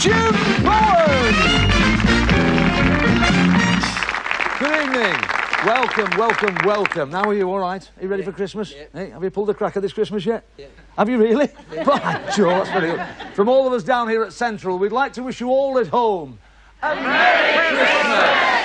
Jim Bowen! Good evening. Welcome, welcome, welcome. Now, are you all right? Are you ready for Christmas? Yeah. Hey, have you pulled the cracker this Christmas yet? Yeah. Have you really? By George, that's very good. From all of us down here at Central, we'd like to wish you all at home a Merry Christmas!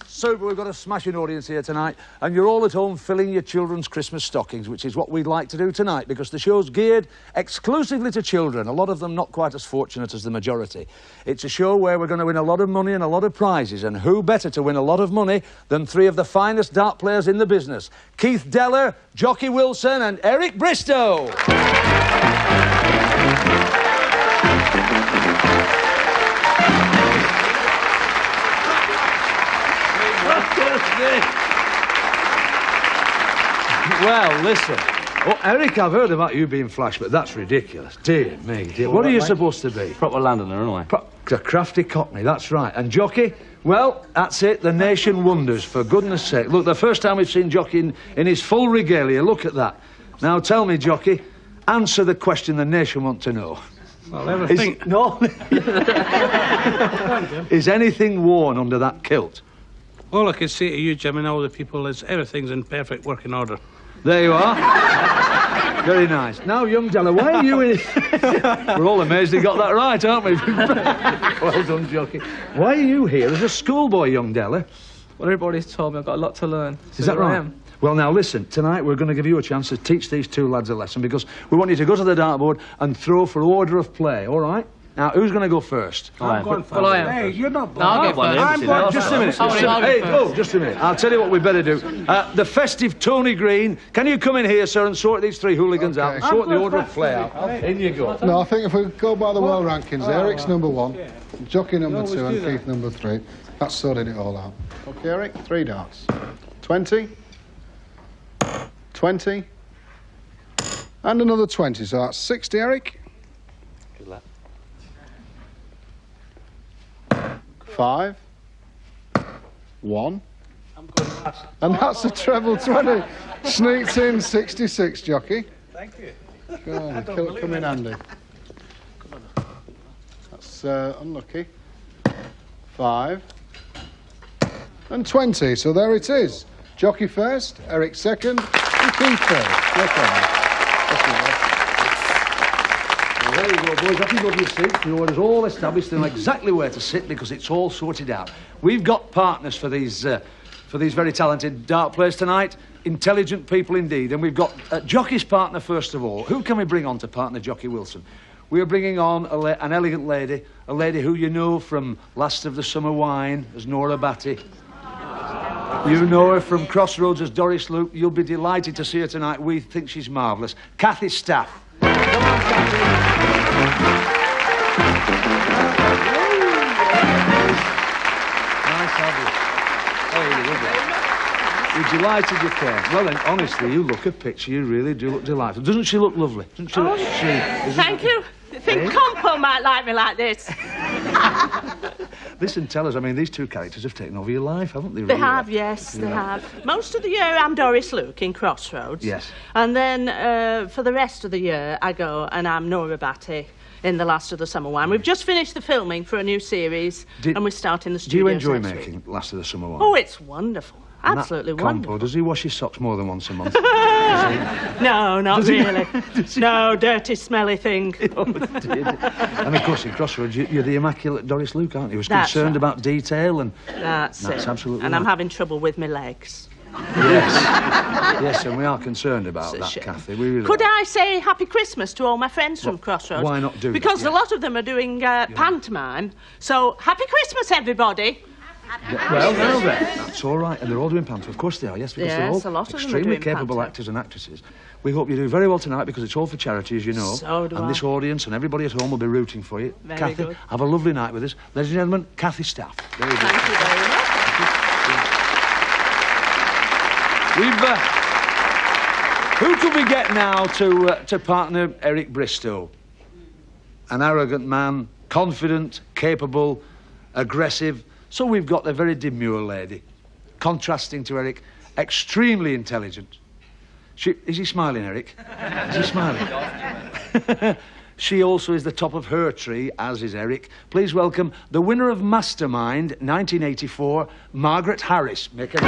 Super, we've got a smashing audience here tonight, and you're all at home filling your children's Christmas stockings, which is what we'd like to do tonight, because the show's geared exclusively to children, a lot of them not quite as fortunate as the majority. It's a show where we're going to win a lot of money and a lot of prizes, and who better to win a lot of money than three of the finest dart players in the business? Keith Deller, Jockey Wilson and Eric Bristow. Well, listen. Oh, Eric, I've heard about you being flash, but that's ridiculous. Dear me, dear. What are you supposed to be? Proper Londoner, aren't I? A crafty cockney, that's right. And Jockey? Well, that's it, the nation wonders, for goodness sake. Look, the first time we've seen Jockey in his full regalia, look at that. Now, tell me, Jockey, answer the question the nation want to know. Well, everything... No. Is anything worn under that kilt? All I can say to you, Jim, and all the people is everything's in perfect working order. There you are. Very nice. Now, young Della, why are you in... We're all amazed he got that right, aren't we? Well done, Jockey. Why are you here as a schoolboy, young Della? Well, everybody's told me I've got a lot to learn. Is that right? Well, now, listen, tonight we're going to give you a chance to teach these two lads a lesson, because we want you to go to the dartboard and throw for order of play, all right? Now, who's going to go first? I'm going first. Well, I am. Hey, you're not... No, I'll go first. I'm going... Just a minute. Just a minute. I'll tell you what we better do. The festive Tony Green, can you come in here, sir, and sort these three hooligans out and sort the order of play out? In you go. No, I think if we go by the world rankings, Eric's number 1, Jockey number 2 and Keith number 3. That's sorted it all out. OK, Eric, 3 darts. 20. 20. And another 20, so that's 60, Eric. Good luck. 5. 1. And that's a treble 20. Sneaks in 66, Jockey. Thank you. Go on, kill it, come in handy. That's unlucky. 5. And 20, so there it is. Jockey first, Eric second, and Keith third. Well, there you go, boys. Off you go to your seats. The order's all established and exactly where to sit, because it's all sorted out. We've got partners for these very talented dart players tonight. Intelligent people indeed. And we've got Jockey's partner first of all. Who can we bring on to partner Jockey Wilson? We're bringing on an elegant lady, a lady who you know from Last of the Summer Wine as Nora Batty. You know her from Crossroads as Doris Luke. You'll be delighted to see her tonight. We think she's marvellous. Kathy Staff. Come on, Kathy. Nice to have you. Oh, you're lovely. We're delighted you came. Well, then, honestly, you look a picture. You really do look delightful. Doesn't she look lovely? Doesn't she look... Thank you. I think Compo might like me like this. Listen, tell us, I mean, these two characters have taken over your life, haven't they? They have, yes, they have. Most of the year I'm Doris Luke in Crossroads. Yes. And then for the rest of the year I go and I'm Nora Batty in The Last of the Summer Wine. We've just finished the filming for a new series and we're starting the Do studios you enjoy next making week. Last of the Summer Wine? Oh, it's wonderful. And Absolutely that wonderful. Compo, does he wash his socks more than once a month? No, not really. No, dirty, smelly thing. Oh, dear. And of course, in Crossroads, you're the immaculate Doris Luke, aren't you? He was That's concerned right. about detail and... That's it. absolutely And right. I'm having trouble with my legs. Yes. Yes, and we are concerned about that, Shame. Kathy. We really Could are. I say Happy Christmas to all my friends from Crossroads? Why not do that, Because yeah. a lot of them are doing pantomime. So, Happy Christmas, everybody. Well, now then, that's all right. And they're all doing pantomime. Of course they are, yes, because Yes, they're all a lot of them are extremely doing capable pantomime. actors and actresses. We hope you do very well tonight, because it's all for charity, as you know. So do and I. this audience and everybody at home will be rooting for you. Very Kathy, good. have a lovely night with us. Ladies and gentlemen, Kathy Staff. There you go. Thank you very much. Who could we get now to partner Eric Bristow? An arrogant man, confident, capable, aggressive. So we've got a very demure lady, contrasting to Eric, extremely intelligent. Is he smiling, Eric? Is he smiling? She also is the top of her tree, as is Eric. Please welcome the winner of Mastermind 1984, Margaret Harris. Make a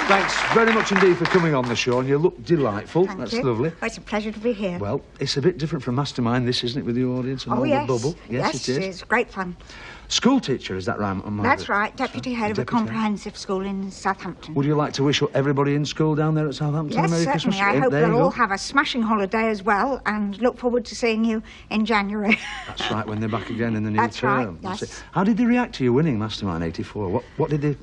Thanks very much indeed for coming on the show, and you look delightful. Thank That's you. lovely. Well, it's a pleasure to be here. Well, it's a bit different from Mastermind, this, isn't it, with the audience and all yes. the bubble? Yes, it is. it's great fun. School teacher, is that right, Margaret? That's right, deputy head of a Deputy head. comprehensive school in Southampton. Would you like to wish everybody in school down there at Southampton Yes, a Merry certainly. Christmas? I hope There you they'll go. all have a smashing holiday as well, and look forward to seeing you in January. That's right, when they're back again in the new That's right, term. yes. It. How did they react to you winning Mastermind 84? What did they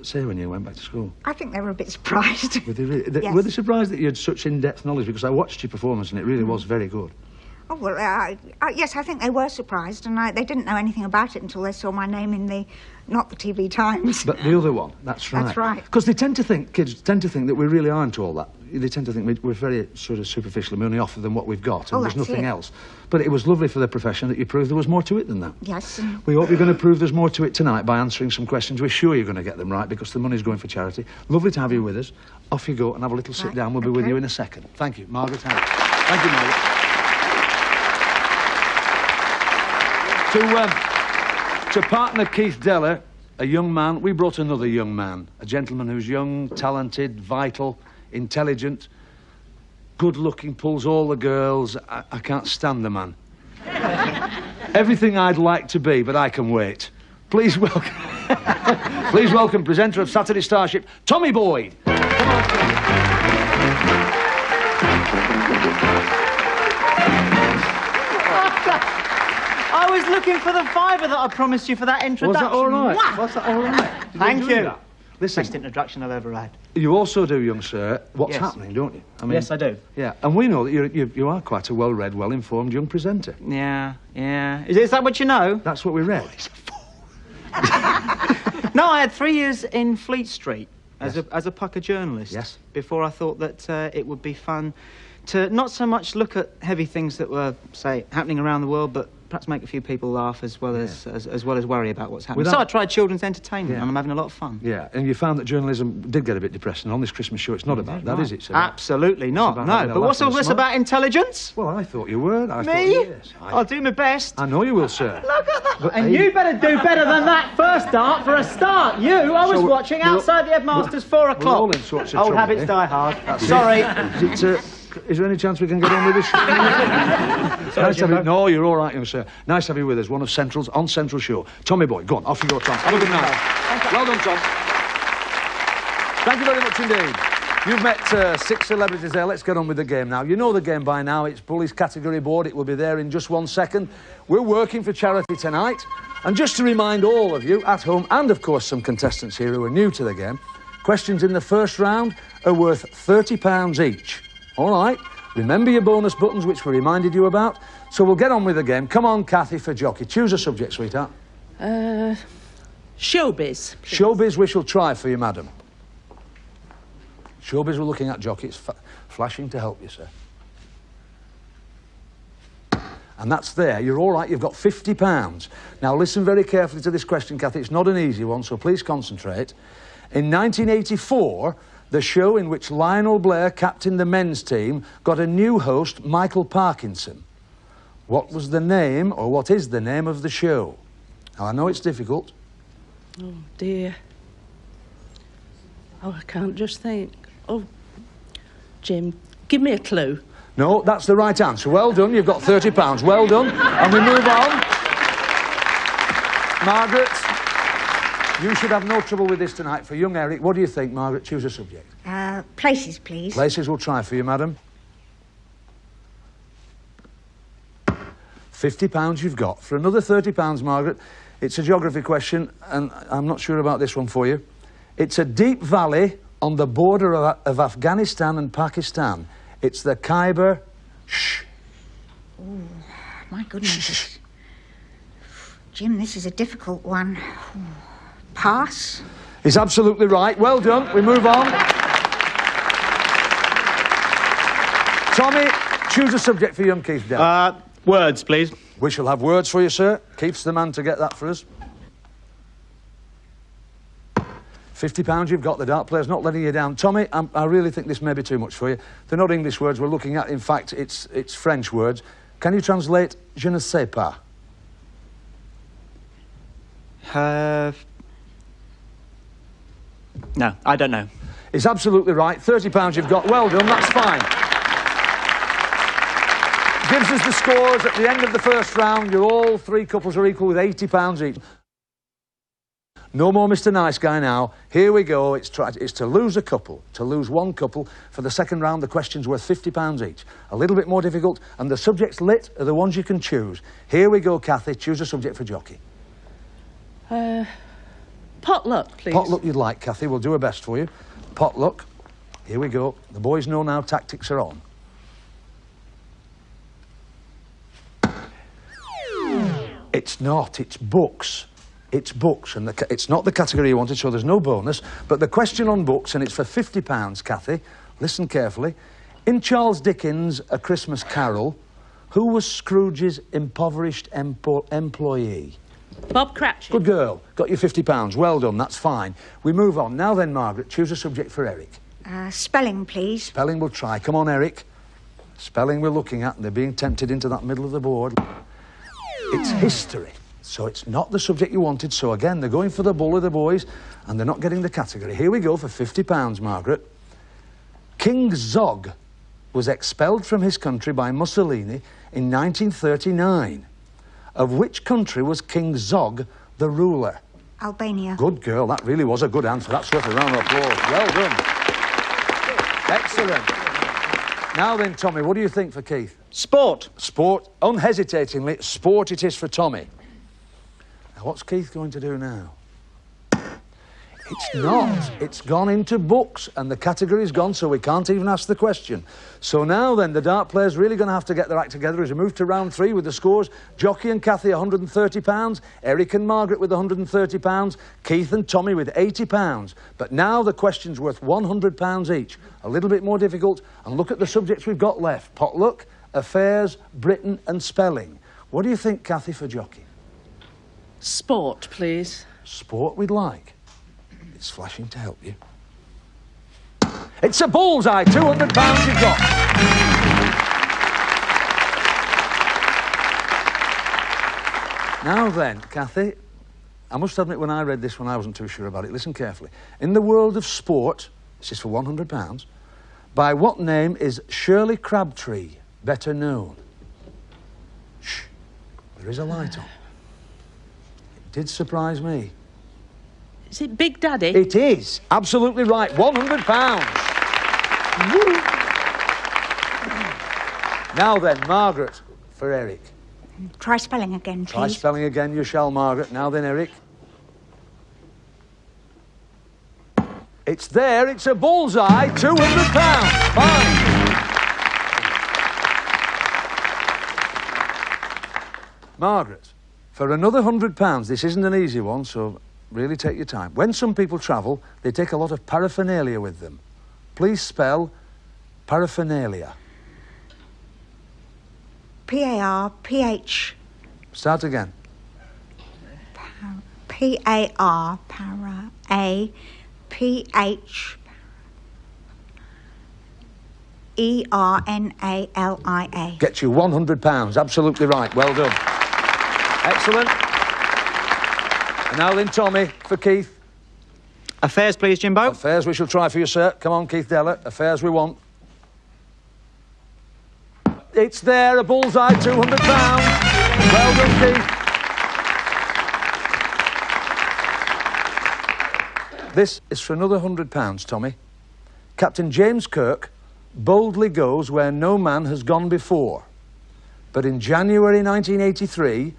say when you went back to school? I think they were a bit surprised. Were they, Yes. were they surprised that you had such in-depth knowledge? Because I watched your performance and it really was very good. Oh, well, yes, I think they were surprised, and they didn't know anything about it until they saw my name in the, not the TV Times. But the other one, that's right. That's right. Because they tend to think, kids tend to think that we really aren't all that. They tend to think we're very sort of superficial and we only offer them what we've got and Oh, there's that's nothing it. else. But it was lovely for the profession that you proved there was more to it than that. Yes. We hope you're going to prove there's more to it tonight by answering some questions. We're sure you're going to get them right because the money's going for charity. Lovely to have you with us. Off you go and have a little sit Right, down. We'll be with okay. you in a second. Thank you, Margaret Harris. Thank you, Margaret. To partner Keith Deller, a young man, we brought another young man, a gentleman who's young, talented, vital, intelligent, good-looking, pulls all the girls. I can't stand the man. Everything I'd like to be, but I can wait. Please welcome, please welcome presenter of Saturday Starship, Tommy Boyd. Come on, Tommy. I was looking for the fiver that I promised you for that Was introduction. that all right? Mwah! Was that all right? Did Thank enjoy you. that? Listen, Best introduction I've ever had. you also do, young sir, what's Yes. happening, don't you? I mean, Yes, I do. Yeah, and we know that you are quite a well-read, well-informed young presenter. Yeah. Is that what you know? That's what we read. No, I had 3 years in Fleet Street as Yes. a pucker journalist. Yes. Before I thought that it would be fun to not so much look at heavy things that were, say, happening around the world, but perhaps make a few people laugh as well as worry about what's happening. Without- So I tried children's entertainment, Yeah. and I'm having a lot of fun. Yeah, and you found that journalism did get a bit depressing. On this Christmas show, it's not about that, is it? It's about- Absolutely not. about No. having a But laugh what's and all a this smile. about intelligence? Well, I thought you were. I thought, Me? yes. I'll do my best. I know you will, sir. Look at that. But, And hey- you better do better than that first start for a start. I was So we're- watching we're- outside the headmaster's 4 o'clock. all in sorts of Old trouble, habits eh? die hard. That's it. Sorry. Is there any chance we can get on with this? Nice to have you. Jimbo. No, you're all right, young sir. Nice to have you with us. One of Central's on Central Show. Tommy Boy, go on, off you go, Tom. Have a good night. Well done, Tom. Thank you very much indeed. You've met 6 celebrities there. Let's get on with the game now. You know the game by now. It's Bully's category board. It will be there in just 1 second. We're working for charity tonight. And just to remind all of you at home, and of course some contestants here who are new to the game, questions in the first round are worth £30 each. All right? Remember your bonus buttons, which we reminded you about. So we'll get on with the game. Come on, Kathy, for jockey. Choose a subject, sweetheart. Showbiz. Showbiz we shall try for you, madam. Showbiz we're looking at, jockey. It's flashing to help you, sir. And that's there. You're all right. You've got £50. Now, listen very carefully to this question, Kathy. It's not an easy one, so please concentrate. In 1984, the show in which Lionel Blair captained the men's team got a new host, Michael Parkinson. What was the name, or what is the name of the show? Now, I know it's difficult. Oh, dear. Oh, I can't just think. Oh, Jim, give me a clue. No, that's the right answer. Well done. You've got £30. Well done. And we move on. Margaret, you should have no trouble with this tonight. For young Eric, what do you think, Margaret? Choose a subject. Places, please. Places we'll try for you, madam. £50 you've got. For another £30, Margaret, it's a geography question, and I'm not sure about this one for you. It's a deep valley on the border of Afghanistan and Pakistan. It's the Khyber... Shh. Ooh, my goodness. Jim, this is a difficult one. Pass. He's absolutely right. Well done. We move on. Tommy, choose a subject for young Keith Dell. Words, please. We shall have words for you, sir. Keith's the man to get that for us. £50 you've got. The dart player's not letting you down. Tommy, I really think this may be too much for you. They're not English words we're looking at. In fact, it's French words. Can you translate je ne sais pas? No, I don't know. It's absolutely right. £30 you've got. Well done, that's fine. Gives us the scores at the end of the first round. You're all three couples are equal with £80 each. No more Mr. Nice Guy now. Here we go. It's to lose a couple, to lose one couple. For the second round, the question's worth £50 each. A little bit more difficult, and the subjects lit are the ones you can choose. Here we go, Kathy. Choose a subject for jockey. Potluck, please. Potluck you'd like, Kathy. We'll do our best for you. Potluck. Here we go. The boys know now tactics are on. It's not. It's books. It's books, and it's not the category you wanted, so there's no bonus. But the question on books, and it's for £50, Kathy. Listen carefully. In Charles Dickens' A Christmas Carol, who was Scrooge's impoverished employee? Bob Cratchit. Good girl. Got you £50. Well done, that's fine. We move on. Now then, Margaret, choose a subject for Eric. Spelling, please. Spelling we'll try. Come on, Eric. Spelling we're looking at, and they're being tempted into that middle of the board. It's history. So it's not the subject you wanted. So again, they're going for the bull of the boys, and they're not getting the category. Here we go for £50, Margaret. King Zog was expelled from his country by Mussolini in 1939. Of which country was King Zog the ruler? Albania. Good girl. That really was a good answer. That's worth a round of applause. Well done. Excellent. Now then, Tommy, what do you think for Keith? Sport. Sport. Unhesitatingly, sport it is for Tommy. Now, what's Keith going to do now? It's not. It's gone into books, and the category's gone, so we can't even ask the question. So now then, the dart player's really going to have to get their act together as we move to round 3 with the scores. Jockey and Kathy, £130. Eric and Margaret with £130. Keith and Tommy with £80. But now the question's worth £100 each. A little bit more difficult, and look at the subjects we've got left. Potluck, affairs, Britain and spelling. What do you think, Kathy, for jockey? Sport, please. Sport we'd like. It's flashing to help you. It's a bullseye, £200 you've got. Now then, Kathy, I must admit when I read this one I wasn't too sure about it. Listen carefully. In the world of sport, this is for £100, by what name is Shirley Crabtree better known? Shh, there is a light on. It did surprise me. Is it Big Daddy? It is. Absolutely right. £100. Woo. Now then, Margaret, for Eric. Try spelling again, please. Try spelling again, you shall, Margaret. Now then, Eric. It's there. It's a bullseye. £200. Fine. Margaret, for another £100, this isn't an easy one, so really take your time. When some people travel, they take a lot of paraphernalia with them. Please spell paraphernalia. P-A-R-P-H. Start again. P-A-R, para, A, P-H, E-R-N-A-L-I-A. Get you £100. Absolutely right. Well done. Excellent. And now then, Tommy, for Keith. Affairs, please, Jimbo. Affairs we shall try for you, sir. Come on, Keith Della. Affairs we want. It's there, a bullseye, £200. Well done, Keith. This is for another £100, Tommy. Captain James Kirk boldly goes where no man has gone before. But in January 1983,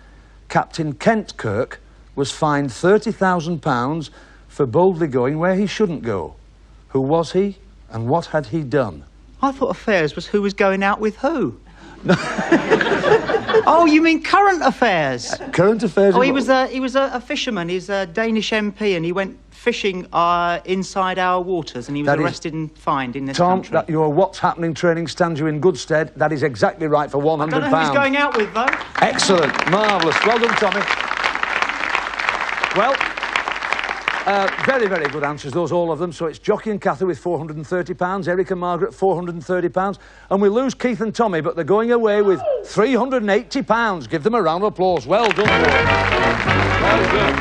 Captain Kent Kirk was fined £30,000 for boldly going where he shouldn't go. Who was he, and what had he done? I thought affairs was who was going out with who. Oh, you mean current affairs? Current affairs. Oh, he was a fisherman. He's a Danish MP, and he went fishing inside our waters, and he was arrested and fined in this country. Tom, your What's Happening training stands you in good stead. That is exactly right for £100. I don't know who he's going out with, though. Excellent, marvellous. Well done, Tommy. Well, Very, very good answers, those, all of them. So it's Jockey and Cathy with £430, Eric and Margaret, £430. And we lose Keith and Tommy, but they're going away with £380. Give them a round of applause. Well done, boys. Well done.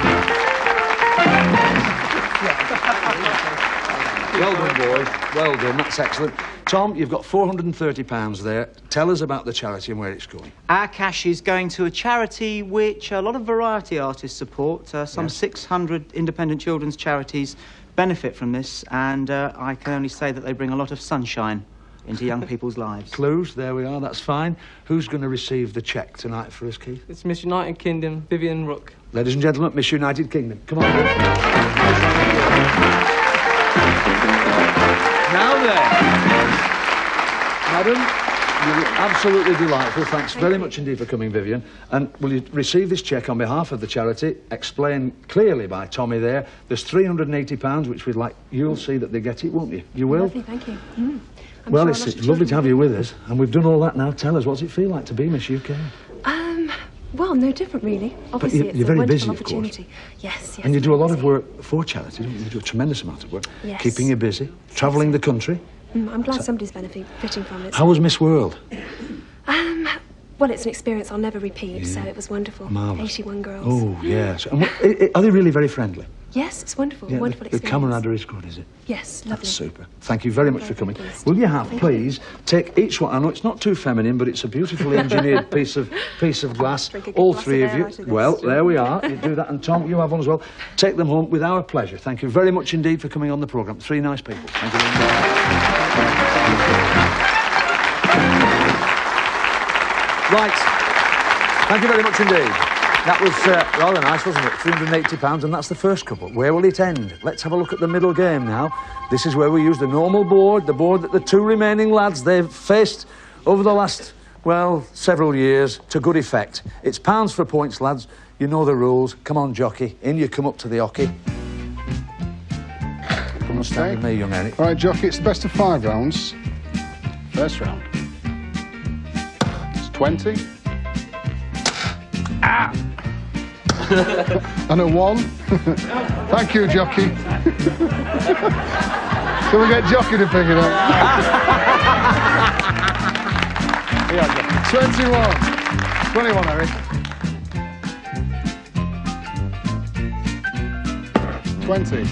Well done, boys. Well done. That's excellent. Tom, you've got £430 there. Tell us about the charity and where it's going. Our cash is going to a charity which a lot of variety artists support. Some 600 independent children's charities benefit from this, and I can only say that they bring a lot of sunshine into young people's lives. Clues, there we are, that's fine. Who's going to receive the cheque tonight for us, Keith? It's Miss United Kingdom, Vivian Rook. Ladies and gentlemen, Miss United Kingdom. Come on. Now then, madam, you were absolutely delightful. Thanks very much indeed for coming, Vivian. And will you receive this cheque on behalf of the charity, explained clearly by Tommy there. There's £380, which we'd like, you'll see that they get it, won't you? You will? Lovely, thank you. Well, it's lovely to have you with us, and we've done all that now. Tell us, what's it feel like to be Miss UK? Well, no different, really. Obviously, you're very busy, wonderful of course. opportunity. Yes, yes. And you do a lot of busy. work for charity, don't you? You do a tremendous amount of work. Yes. Keeping you busy, travelling the country. I'm glad somebody's benefiting from it. How was Miss World? Well, it's an experience I'll never repeat, so it was wonderful. Marvellous. 81 girls. Oh, yes. And are they really very friendly? Yes, it's wonderful. Yeah, wonderful the experience. camaraderie is good, is it? Yes, lovely. That's super. Thank you very much for coming. pleased. Will you have, Thank please, take each one. I know it's not too feminine, but it's a beautifully engineered piece of glass. Drink a good All glass three of of ale you. out of this. Well, there we are. You do that. And Tom, you have one as well. Take them home with our pleasure. Thank you very much indeed for coming on the programme. Three nice people. Thank you very much. Right. Thank you very much indeed. That was rather nice, wasn't it? £380, and that's the first couple. Where will it end? Let's have a look at the middle game now. This is where we use the normal board, the board that the two remaining lads, they've faced over the last, well, several years to good effect. It's pounds for points, lads. You know the rules. Come on, jockey. In you come up to the hockey. Come and stand with me, young Eric. All right, jockey, it's the best of 5 rounds. First round. It's 20. Ah! And a 1. Thank you, jockey. Can we get jockey to pick it up? 21. 21, Eric. 20.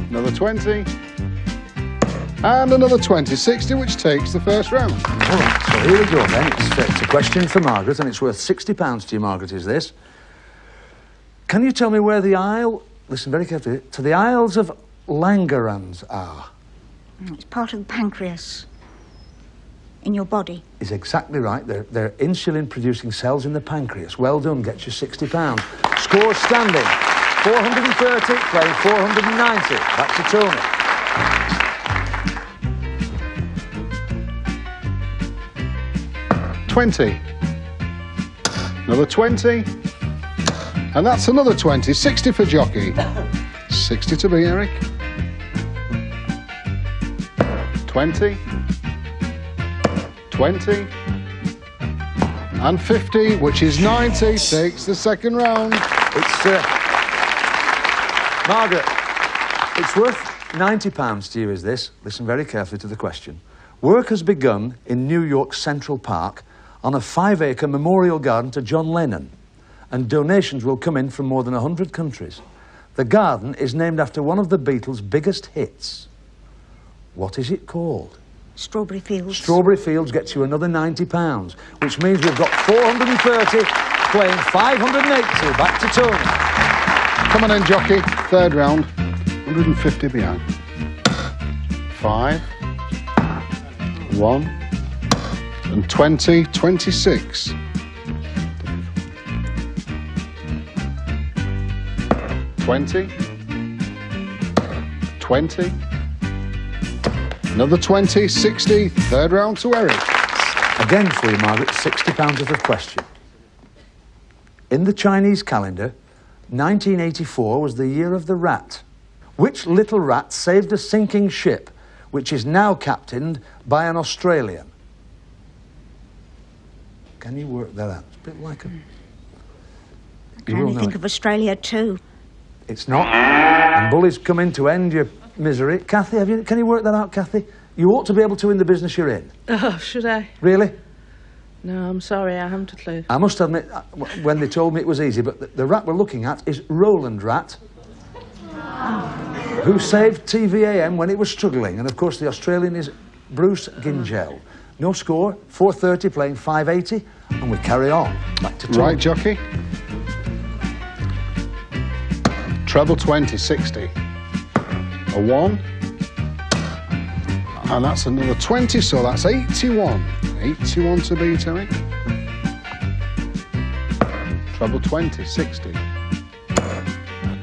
Another 20. And another 20. 60, which takes the first round. All right, so here we go then. It's a question for Margaret, and it's worth £60 to you, Margaret, is this. Can you tell me where the Isle, listen very carefully, to the Isles of Langerhans are? It's part of the pancreas in your body. Is exactly right. They're insulin-producing cells in the pancreas. Well done, gets you £60. Score standing. 430, playing 490. Back to Tony. 20. Another 20. And that's another 20. 60 for jockey. 60 to me, Eric. 20. 20. And 50, which is 90, takes the second round. It's, Margaret, it's worth £90 to you, is this? Listen very carefully to the question. Work has begun in New York's Central Park on a 5-acre memorial garden to John Lennon, and donations will come in from more than 100 countries. The garden is named after one of the Beatles' biggest hits. What is it called? Strawberry Fields. Strawberry Fields gets you another £90, which means we've got 430, playing 580. Back to Tony. Come on then, jockey. Third round. 150 behind. 5. 1. And 20. 26. 20. 20. Another 20. 60. Third round to Eric. Again for you, Margaret, £60 worth of question. In the Chinese calendar, 1984 was the year of the rat. Which little rat saved a sinking ship, which is now captained by an Australian? Can you work that out? It's a bit like a... I can only think of Australia too. It's not. And Bully's coming to end your misery. Kathy, can you work that out, Kathy? You ought to be able to in the business you're in. Oh, should I? Really? No, I'm sorry, I haven't a clue. I must admit, when they told me it was easy, but the rat we're looking at is Roland Rat, who saved TVAM when it was struggling. And, of course, the Australian is Bruce Gingell. No score, 430 playing 580, and we carry on. Back to Tom. Right, jockey. Treble 20, 60. A 1. And that's another 20, so that's 81. 81 to beat, Eric. Treble 20, 60.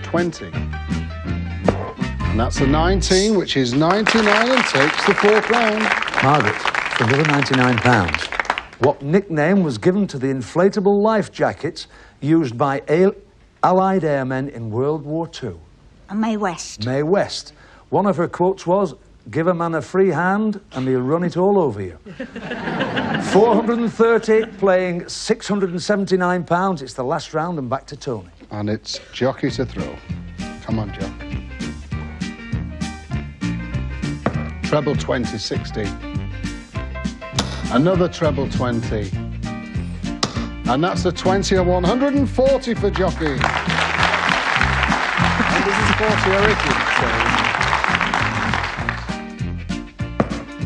20. And that's a 19, which is 99 and takes the £4. Margaret, for another £99. What nickname was given to the inflatable life jackets used by Allied airmen in World War II? Mae West. Mae West. One of her quotes was, "Give a man a free hand and he'll run it all over you." 430 playing £679. It's the last round and back to Tony. And it's jockey to throw. Come on, Jock. Treble 20, 60. Another treble 20. And that's a 20, a 140 for jockey. 140, Eric.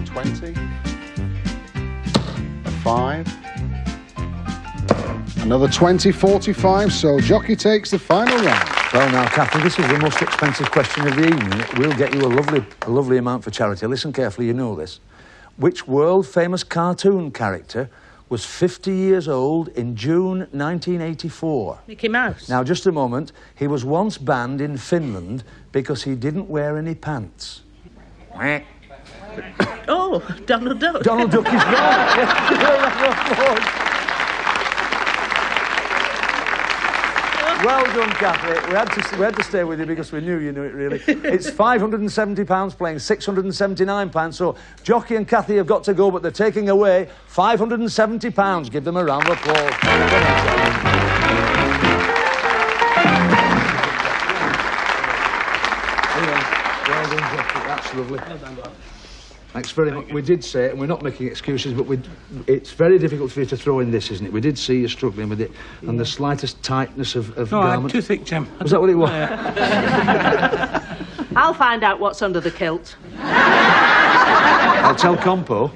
20. A 5. Another 20, 45, so jockey takes the final round. Well now, Kathy, this is the most expensive question of the evening. We'll get you a lovely amount for charity. Listen carefully, you know this. Which world-famous cartoon character was 50 years old in June 1984? Mickey Mouse. Now, just a moment. He was once banned in Finland because he didn't wear any pants. Oh, Donald Duck. Donald Duck is right. Well done, Kathy. We had to stay with you because we knew you knew it, really. It's £570 playing £679. So Jockey and Kathy have got to go, but they're taking away £570. Give them a round of applause. Well done, Jockey. That's lovely. Well done, Bob. Thanks very much. We did say it, and we're not making excuses, but it's very difficult for you to throw in this, isn't it? We did see you struggling with it, and the slightest tightness of garment. Too thick, Jim. Was that what it was? I'll find out what's under the kilt. I'll tell Compo.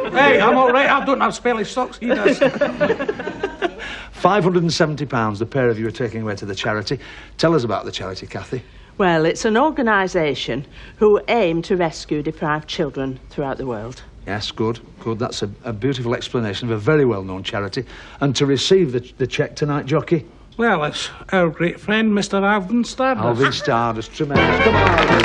Hey, I'm all right. I don't have spelly socks. He does. £570, the pair of you are taking away to the charity. Tell us about the charity, Kathy. Well, it's an organisation who aim to rescue deprived children throughout the world. Yes, good. That's a beautiful explanation of a very well-known charity. And to receive the cheque tonight, Jockey? Well, it's our great friend, Mr. Alvin Stardust. Alvin Stardust, tremendous. Come on, Alvin.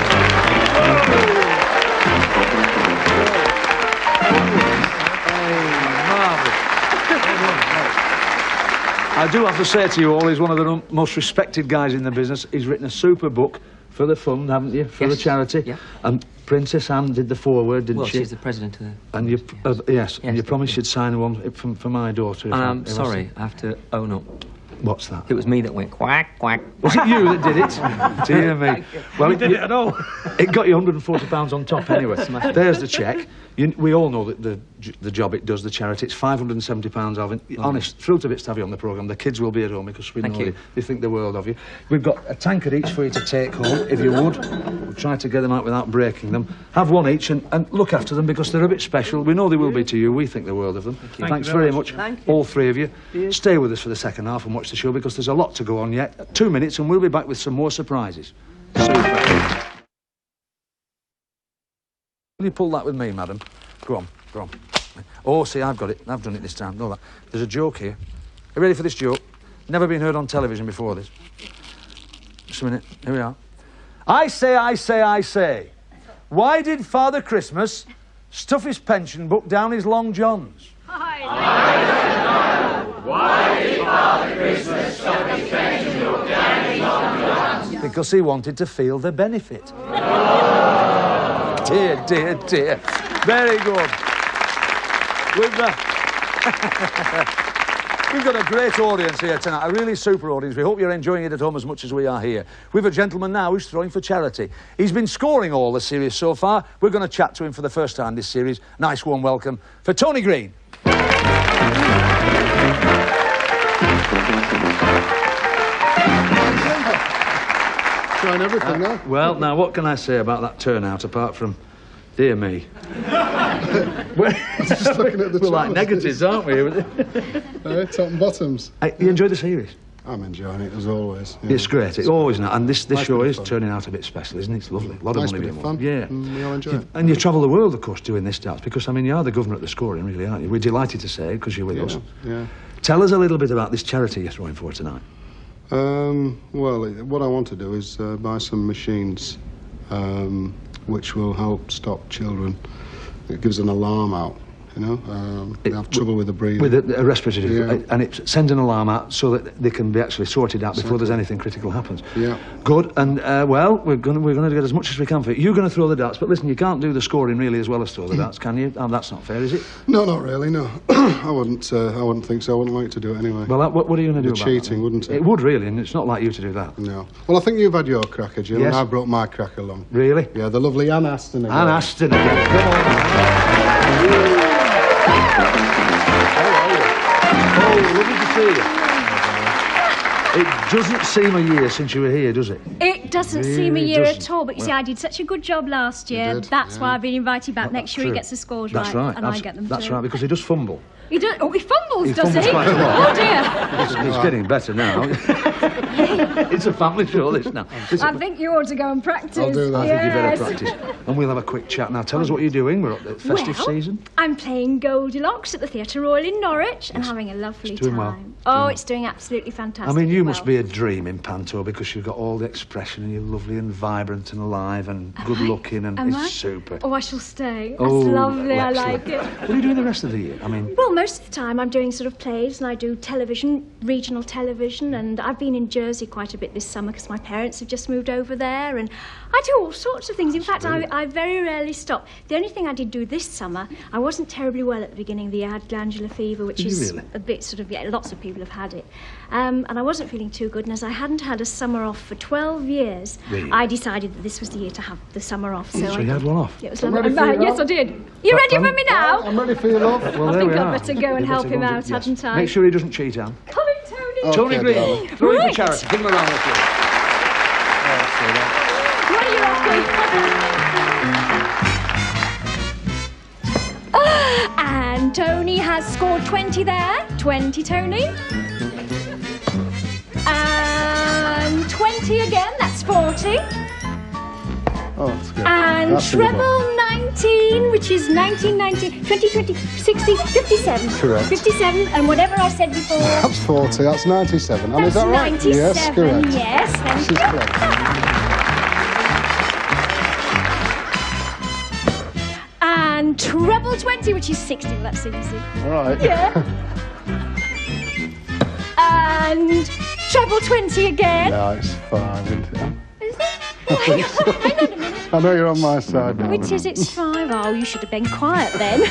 I do have to say to you all, he's one of the most respected guys in the business. He's written a super book for the fund, haven't you? For the charity. Yeah. And Princess Anne did the foreword, didn't Well, she? she's the president of the... And you, yes, and you promised you'd sign one for my daughter. I'm sorry, I have to own up. What's that? It was me that went quack, quack. Was it you that did it? Dear me. Well, You did it at all. It got you £140 on top anyway. There's the cheque. We all know that the job it does, the charity. It's £570, Alvin. Honest, thrilled to bits to have you on the programme. The kids will be at home because we know they think the world of you. We've got a tankard each for you to take home, if you would. We'll try to get them out without breaking them. Have one each and look after them because they're a bit special. We know they will be to you. We think the world of them. Thanks very much, all three of you. Stay with us for the second half and watch the show because there's a lot to go on yet. 2 minutes and we'll be back with some more surprises. Super. Will you pull that with me, madam? Go on. Oh, see, I've got it. I've done it this time. Know that. There's a joke here. Are you ready for this joke? Never been heard on television before this. Just a minute. Here we are. I say. Why did Father Christmas stuff his pension book down his long johns? Why did Father Christmas stuff his pension book down his long johns? Because he wanted to feel the benefit. Dear. Very good. With the We've got a great audience here tonight, a really super audience. We hope you're enjoying it at home as much as we are here. We've a gentleman now who's throwing for charity. He's been scoring all the series so far. We're going to chat to him for the first time this series. Nice warm welcome for Tony Green. Trying everything now. Well, now, what can I say about that turnout, apart from, dear me? Just looking at the We're like negatives, aren't we? Top and bottoms. You enjoyed the series? I'm enjoying it, as always. Yeah. It's great. It's always not. And this show is fun. turning out a bit special, isn't it? It's lovely. A lot Nice of money bit of being fun. won. Yeah. We all enjoy it. And you travel the world, of course, doing this dance, because, I mean, you are the governor at the scoring, really, aren't you? We're delighted to say it, because you're with us. Yeah. Tell us a little bit about this charity you're throwing for tonight. Well, what I want to do is buy some machines which will help stop children. It gives an alarm out, you know. They have trouble with the breathing. With a respirator, Yeah. and it sends an alarm out so that they can be actually sorted out before there's anything critical happens. Yeah. Good, and well, we're going to get as much as we can for it. You're going to throw the darts, but listen, you can't do the scoring really as well as throw the darts, can you? That's not fair, is it? No, not really. No, I wouldn't think so. I wouldn't like to do it anyway. Well, what are you going to do about cheating, that? wouldn't it? It would really, and it's not like you to do that. No. Well, I think you've had your cracker, Jim, Yes. and I brought my cracker along. Really? Yeah, the lovely Anne Aston again. Anne Aston again. Come on. Oh, lovely to see you. It doesn't seem a year since you were here, does it? It doesn't seem a Really year doesn't. at all, but you see, I did such a good job last year. did, That's yeah. why I've been invited back. Make sure he True. gets the scores That's right. and I get them That's too. right, because he does fumble. He does. Oh, he fumbles, He does fumbles he? quite a lot. Oh dear. He's getting better now. It's a family show, this now. I think you ought to go and practice. I'll do that. I think you better Yes. practice. And we'll have a quick chat now. Tell us what you're doing. We're up the festive Well, season. I'm playing Goldilocks at the Theatre Royal in Norwich and having a lovely It's doing well. time. Oh, it's doing absolutely fantastic. I mean, you well. must be a dream in Panto because you've got all the expression and you're lovely and vibrant and alive and good looking and Am it's I? super. Oh, I shall stay. That's Oh, lovely. I excellent. like it. What are you doing the rest of the year? I mean, Well, most of the time I'm doing sort of plays and I do television, regional television, and I've been in Jersey quite a bit this summer because my parents have just moved over there, and I do all sorts of things. In fact, I very rarely stop. The only thing I did do this summer, I wasn't terribly well at the beginning of the year. I had glandular fever, which Did you is really? a bit sort of, yeah, lots of people have had it. And I wasn't feeling too good, and as I hadn't had a summer off for 12 years, Really? I decided that this was the year to have the summer off. So you had one off? Yeah, it was I'm lovely. ready for you, Yes, love. I did. You ready for me now? I'm ready for you, love. well, I there think we I'd are. better go and You help better him go and out, do- yes. hadn't I? Make sure he doesn't cheat, Anne. Come in, Tony. Okay, Tony Green, darling. throwing for Right. charity. Give him a round of applause. What are you Rocky? And Tony has scored 20 there. 20, Tony. And 20 again, that's 40. Oh, that's good. And That's a good one. treble 19, which is 19, 19, 20, 20, 60, 57. Correct. 57, and whatever I said before. That's 40, that's 97. And is That's that right? 97, Yes, correct. yes, thank This is you. correct. And treble 20, which is 60. Well, that's easy. All right. Yeah. And treble 20 again. No, it's 5, isn't it? Is it? Oh, hang on a minute. I know you're on my side now. Which is it's 5. Oh, you should have been quiet then. Okay.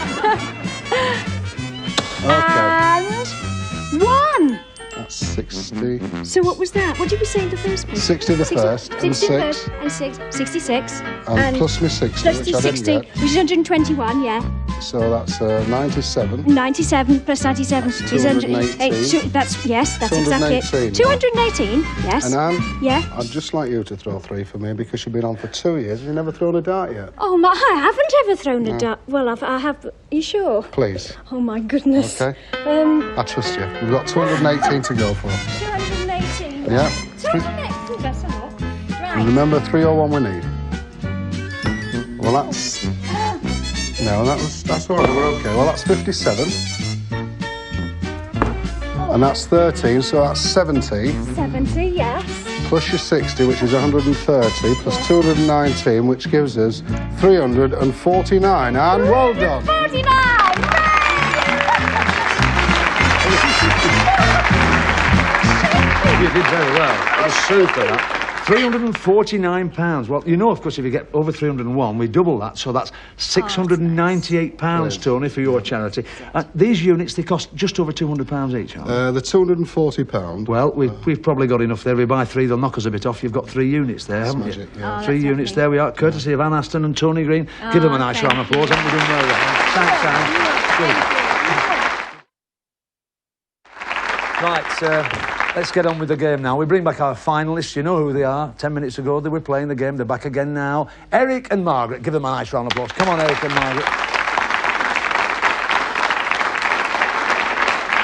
And 1. That's 60. So what was that? What did we say in the first place? 60 the first, and 60 6. first, and 6. 66. And plus my 60, plus which the I didn't 60, get. which is 121, yeah. So that's 97. 97 plus 97 is 218. That's, yes, that's exactly it. 218, 218, yes. And Anne, Yeah. I'd just like you to throw 3 for me because you've been on for 2 years and you've never thrown a dart yet. Oh, my, I haven't ever thrown a dart. Well, I have. Are you sure? Please. Oh, my goodness. Okay. Um, I trust you. We've got 218 to go for. 218. Yeah. 218. Oh, that's a lot. Right. And remember, 301 we need. Well, that's... No, that's all right. We're okay. Well, that's 57. And that's 13, so that's 70. 70, yes. Plus your 60, which is 130, plus 219, which gives us 349. And well done. 49! You did very well. It was super, that. £349. Well, you know, of course, if you get over 301, we double that, so that's £698, Tony, for your charity. These units, they cost just over £200 each, aren't they? The £240. Well, we've probably got enough there. If we buy 3, they'll knock us a bit off. You've got 3 units there, haven't you? Yeah. 3 units there we are, courtesy of Anne Aston and Tony Green. Give them a nice round of applause. Haven't we done well there? Thanks, Anne. Right, let's get on with the game now. We bring back our finalists. You know who they are. 10 minutes ago, they were playing the game. They're back again now. Eric and Margaret. Give them a nice round of applause. Come on, Eric and Margaret.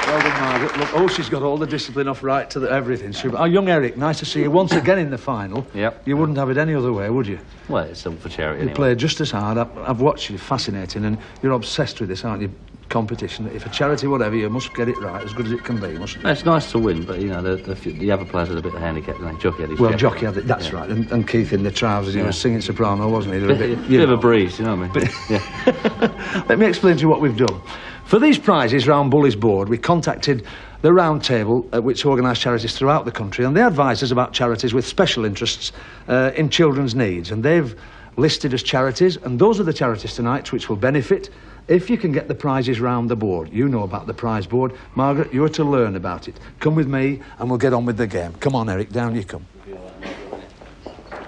Well done, Margaret. Look, oh, she's got all the discipline off right to everything. Super. Oh, young Eric, nice to see you once again in the final. Yep. You wouldn't have it any other way, would you? Well, it's all for charity You anyway. played just as hard. I've watched you. Fascinating. And you're obsessed with this, aren't you? Competition. If a charity, whatever, you must get it right as good as it can be, mustn't you? It's nice to win, but, you know, the other players had a bit of handicap, didn't they? Jockey had his Well, jacket. Jockey had it, that's right. And Keith in the trousers, he was singing soprano, wasn't he? They're a Bit of a breeze, you know what I mean? Yeah. Let me explain to you what we've done. For these prizes round Bully's board, we contacted the round table which organise charities throughout the country, and they advise us about charities with special interests in children's needs, and they've listed as charities, and those are the charities tonight which will benefit if you can get the prizes round the board. You know about the prize board. Margaret, you're to learn about it. Come with me and we'll get on with the game. Come on, Eric, down you come.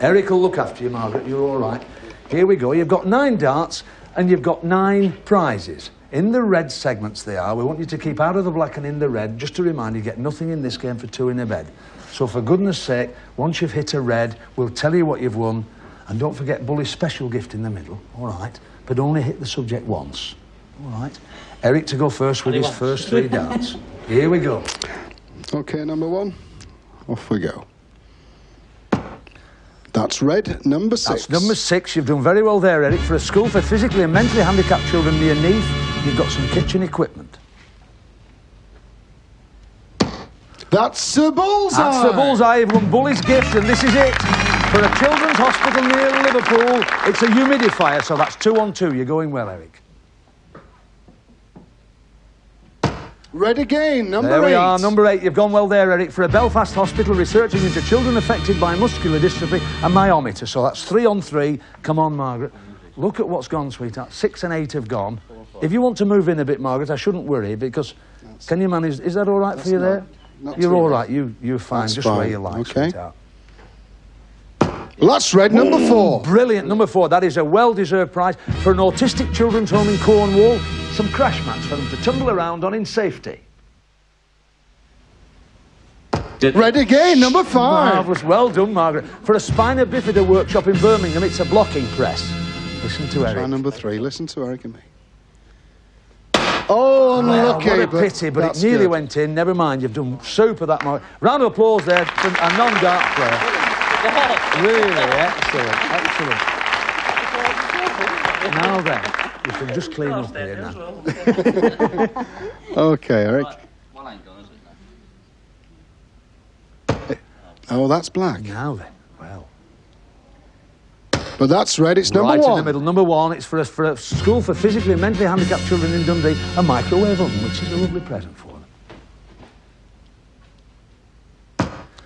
Eric will look after you, Margaret. You're all right. Here we go. You've got 9 darts and you've got 9 prizes. In the red segments they are. We want you to keep out of the black and in the red. Just to remind you, you get nothing in this game for 2 in a bed. So for goodness sake, once you've hit a red, we'll tell you what you've won. And don't forget Bully's special gift in the middle, all right? But only hit the subject once, all right? Eric to go first with his first 3 darts. Here we go. OK, number 1. Off we go. That's red, number 6. That's number 6. You've done very well there, Eric. For a school for physically and mentally handicapped children near Neath, you've got some kitchen equipment. That's a bullseye! That's the bullseye. You've won Bully's gift, and this is it. For a children's hospital near Liverpool, it's a humidifier, so that's 2 on 2. You're going well, Eric. Red again, number 8. There we are, number 8. You've gone well there, Eric. For a Belfast hospital researching into children affected by muscular dystrophy and myometer, so that's 3 on 3. Come on, Margaret. Look at what's gone, sweetheart. 6 and 8 have gone. If you want to move in a bit, Margaret, I shouldn't worry, because... Can you manage... Is that all right for you there? You're all right. You're fine. That's just fine. where you like, okay. sweetheart. Well, that's red, number 4. Brilliant, number 4. That is a well-deserved prize for an autistic children's home in Cornwall. Some crash mats for them to tumble around on in safety. Red again, number 5. Marvellous. Well done, Margaret. For a spina bifida workshop in Birmingham, it's a blocking press. Listen to Eric. Try number 3. Listen to Eric and me. Oh, unlucky. What a pity, but it nearly went in. Never mind, you've done super that, Margaret. Round of applause there for a non-dart player. Really excellent, excellent. Now then, you can just clean up here now. OK, Eric. Oh, that's black. Now then, well. But that's red, it's number 1. Right in the middle, number 1. It's for a school for physically and mentally handicapped children in Dundee, a microwave oven, which is a lovely present for them.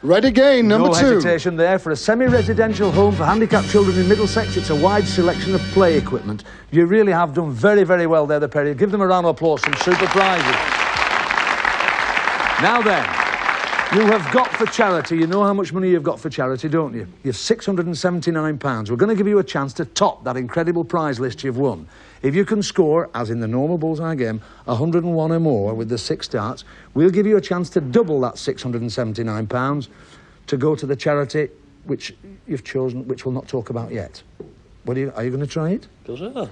Red again, number 2. No hesitation there. For a semi-residential home for handicapped children in Middlesex, it's a wide selection of play equipment. You really have done very, very well there, the Perry. Give them a round of applause, some super prizes. Now then, you have got for charity. You know how much money you've got for charity, don't you? You've £679. We're going to give you a chance to top that incredible prize list you've won. If you can score, as in the normal Bullseye game, 101 or more with the 6 darts, we'll give you a chance to double that £679 to go to the charity which you've chosen, which we'll not talk about yet. Are you going to try it? Well,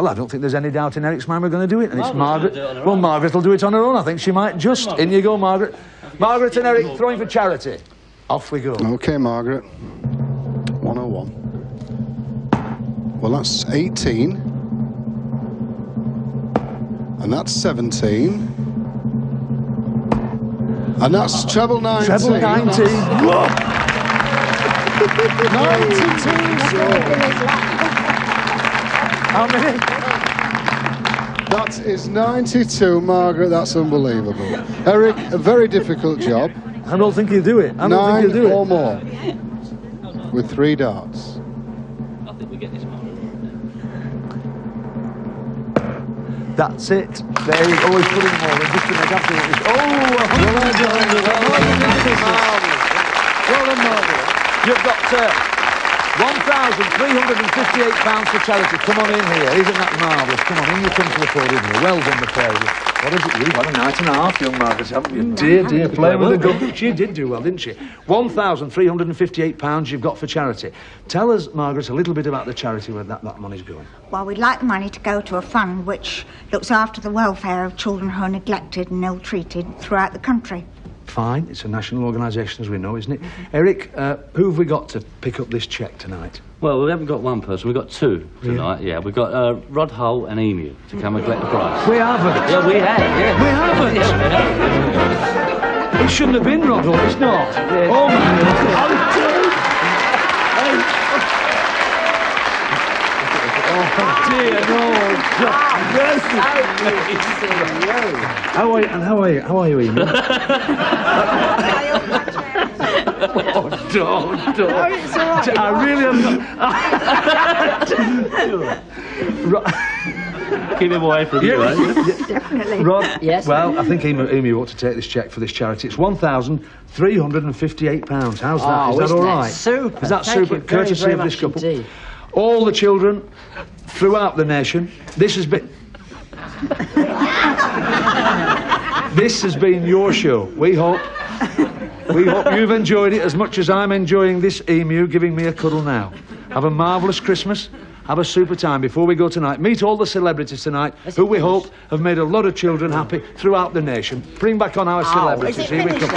I don't think there's any doubt in Eric's mind we're going to do it, and it's Margaret. Well, Margaret will do it on her own. I think she might just. In you go, Margaret. Margaret and Eric throwing for charity. Off we go. OK, Margaret. 101. Well, that's 18. And that's 17. And that's treble 19. Treble 19. Whoa! 92. How many? That is 92, Margaret. That's unbelievable. Eric, a very difficult job. I don't think you'll do it. I don't think you'll do it. 9 or more. with 3 darts. I think we get this one. That's it. There you go. He's putting more in just to make absolutely... Oh, well done, Margaret. You've got £1,358 for charity. Come on in here. Isn't that marvellous? Come on in. You come to the podium here. Well done, the pair of you. What is it? You've had a night and a half, young Margaret, haven't you? Dear, playing with the gun. She did do well, didn't she? £1,358 you've got for charity. Tell us, Margaret, a little bit about the charity where that money's going. Well, we'd like the money to go to a fund which looks after the welfare of children who are neglected and ill-treated throughout the country. Fine. It's a national organisation, as we know, isn't it? Eric, who have we got to pick up this cheque tonight? Well, we haven't got one person. We've got 2 tonight. Yeah, we've got Rod Hull and Emu to come and collect the prize. We haven't. Yeah, we have. Yeah. We haven't. Yeah, we have. It shouldn't have been Rod Hull. It's not. Yeah. Oh my God. Oh dear, no. How are you? And how are you, Emu? Oh, don't. I really am not. Keep him away from you, eh? Definitely. Rod, yes. Well, I think Emu ought to take this cheque for this charity. It's £1,358. How's that? Is that all right? Super. Is that Thank super? you very, Courtesy very of this much couple. indeed. All the children throughout the nation. This has been your show. We hope you've enjoyed it as much as I'm enjoying this Emu giving me a cuddle now. Have a marvellous Christmas. Have a super time before we go tonight. Meet all the celebrities tonight who we hope have made a lot of children happy throughout the nation. Bring back on our celebrities. Here we come.